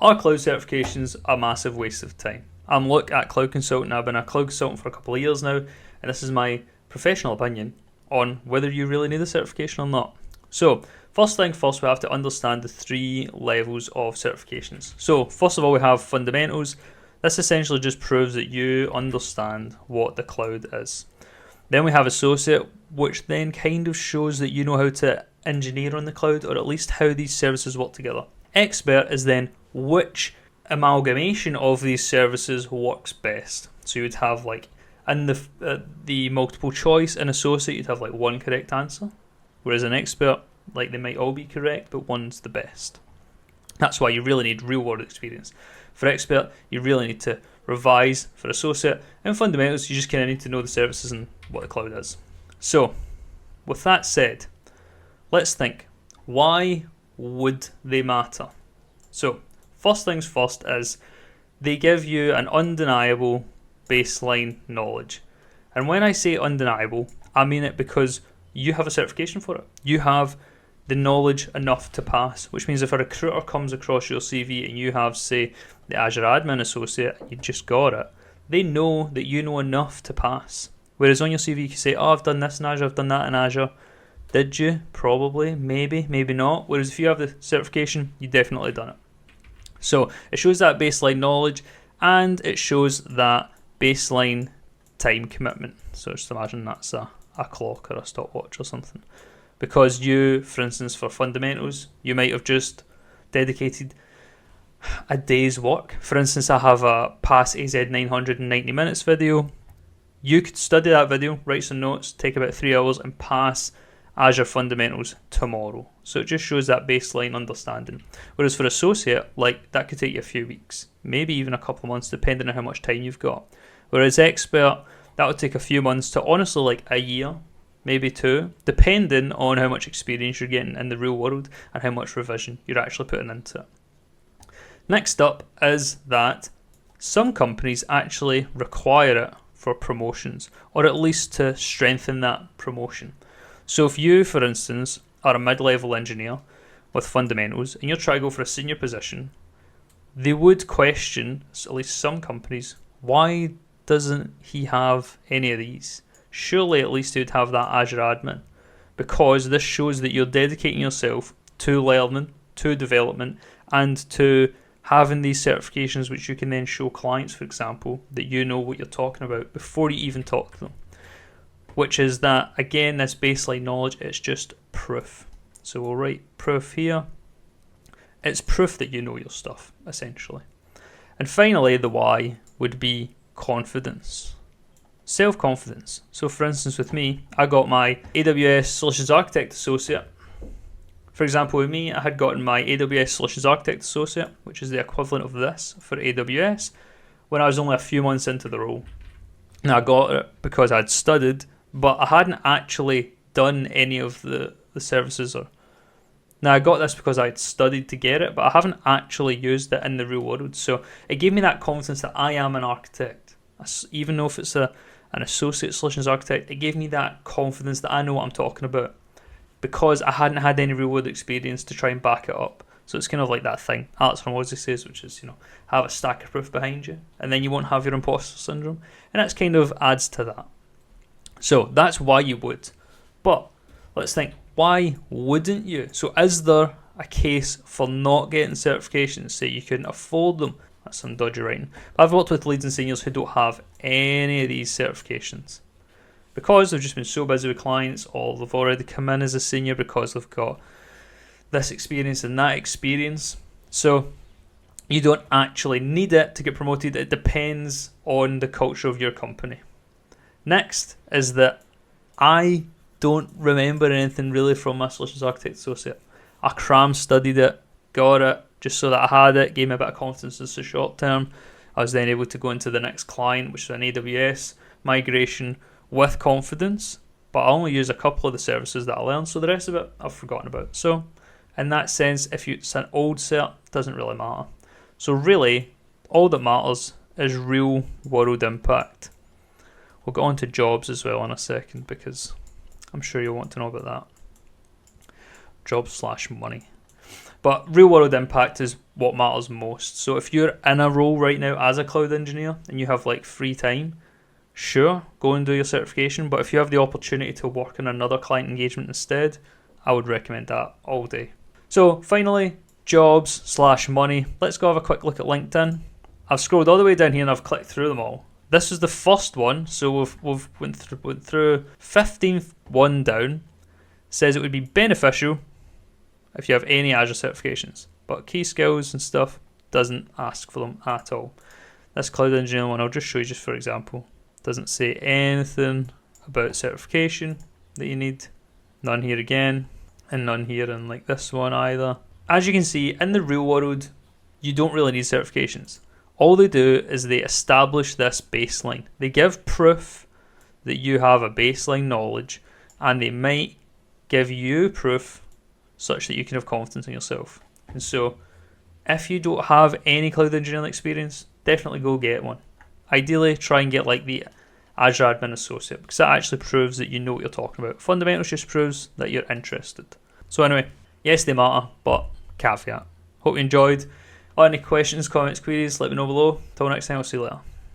Are cloud certifications a massive waste of time? I'm Luke at Cloud Consultant. I've been a cloud consultant for a couple of years now, and this is my professional opinion on whether you really need a certification or not. So, first thing first, we have to understand the three levels of certifications. So, first of all, we have fundamentals. This essentially just proves that you understand what the cloud is. Then we have associate, which then kind of shows that you know how to engineer on the cloud, or at least how these services work together. Expert is then which amalgamation of these services works best. So you would have like in the multiple choice, an associate you'd have like one correct answer, whereas an expert, like they might all be correct, but one's the best. That's why you really need real world experience. For expert, you really need to revise. For associate and fundamentals, you just kind of need to know the services and what the cloud is. So, with that said, let's think, why would they matter? So, first things first is they give you an undeniable baseline knowledge. And when I say undeniable, I mean it because you have a certification for it. You have the knowledge enough to pass, which means if a recruiter comes across your CV and you have, say, the Azure Admin Associate, you just got it, they know that you know enough to pass. Whereas on your CV you can say, oh, I've done this in Azure, I've done that in Azure. Did you? Probably, maybe, maybe not. Whereas if you have the certification, you've definitely done it. So it shows that baseline knowledge and it shows that baseline time commitment. So just imagine that's a clock or a stopwatch or something. Because you, for instance, for fundamentals, you might have just dedicated a day's work. For instance, I have a Pass AZ 990 minutes video. You could study that video, write some notes, take about 3 hours and pass Azure Fundamentals tomorrow. So it just shows that baseline understanding. Whereas for associate, like that could take you a few weeks, maybe even a couple of months, depending on how much time you've got. Whereas expert, that would take a few months to honestly like a year, maybe 2, depending on how much experience you're getting in the real world and how much revision you're actually putting into it. Next up is that some companies actually require it for promotions, or at least to strengthen that promotion. So if you, for instance, are a mid-level engineer with fundamentals and you're trying to go for a senior position, they would question, at least some companies, why doesn't he have any of these? Surely at least he would have that Azure admin, because this shows that you're dedicating yourself to learning, to development, and to having these certifications which you can then show clients, for example, that you know what you're talking about before you even talk to them. Which is that, again, this baseline knowledge, it's just proof. So we'll write proof here. It's proof that you know your stuff, essentially. And finally, the why would be confidence. Self-confidence. So for instance, with me, I got my AWS Solutions Architect Associate. For example, with me, I had gotten my AWS Solutions Architect Associate, which is the equivalent of this for AWS, when I was only a few months into the role. Now I got it because I'd studied, but I hadn't actually done any of the services. Now I got this because I'd studied to get it, but I haven't actually used it in the real world. So it gave me that confidence that I am an architect. Even though if it's an associate solutions architect, it gave me that confidence that I know what I'm talking about, because I hadn't had any real world experience to try and back it up. So it's kind of like that thing Alex Hormozi says, which is, have a stack of proof behind you, and then you won't have your imposter syndrome. And that's kind of adds to that. So that's why you would. But let's think, why wouldn't you? So is there a case for not getting certifications? Say you couldn't afford them. That's some dodgy writing. But I've worked with leads and seniors who don't have any of these certifications because they've just been so busy with clients, or they've already come in as a senior because they've got this experience and that experience. So you don't actually need it to get promoted. It depends on the culture of your company. Next is that I don't remember anything really from my Solutions Architect Associate. I studied it, got it, just so that I had it, gave me a bit of confidence as a short term. I was then able to go into the next client, which is an AWS migration with confidence, but I only use a couple of the services that I learned, so the rest of it I've forgotten about. So in that sense, if it's an old cert, it doesn't really matter. So really, all that matters is real world impact. We'll get on to jobs as well in a second, because I'm sure you'll want to know about that. Jobs/money. But real world impact is what matters most. So if you're in a role right now as a cloud engineer and you have like free time, sure, go and do your certification. But if you have the opportunity to work on another client engagement instead, I would recommend that all day. So finally, jobs/money. Let's go have a quick look at LinkedIn. I've scrolled all the way down here and I've clicked through them all. This is the first one, so we've went through 15th one down. Says it would be beneficial if you have any Azure certifications, but key skills and stuff doesn't ask for them at all. This cloud engineer one, I'll just show you just for example, doesn't say anything about certification that you need. None here again, and none here in like this one either. As you can see, in the real world, you don't really need certifications. All they do is they establish this baseline. They give proof that you have a baseline knowledge, and they might give you proof such that you can have confidence in yourself. And so, if you don't have any cloud engineering experience, definitely go get one. Ideally, try and get like the Azure Admin Associate, because that actually proves that you know what you're talking about. Fundamentals just proves that you're interested. So anyway, yes, they matter, but caveat. Hope you enjoyed. Any questions, comments, queries, let me know below. Till next time, I'll see you later.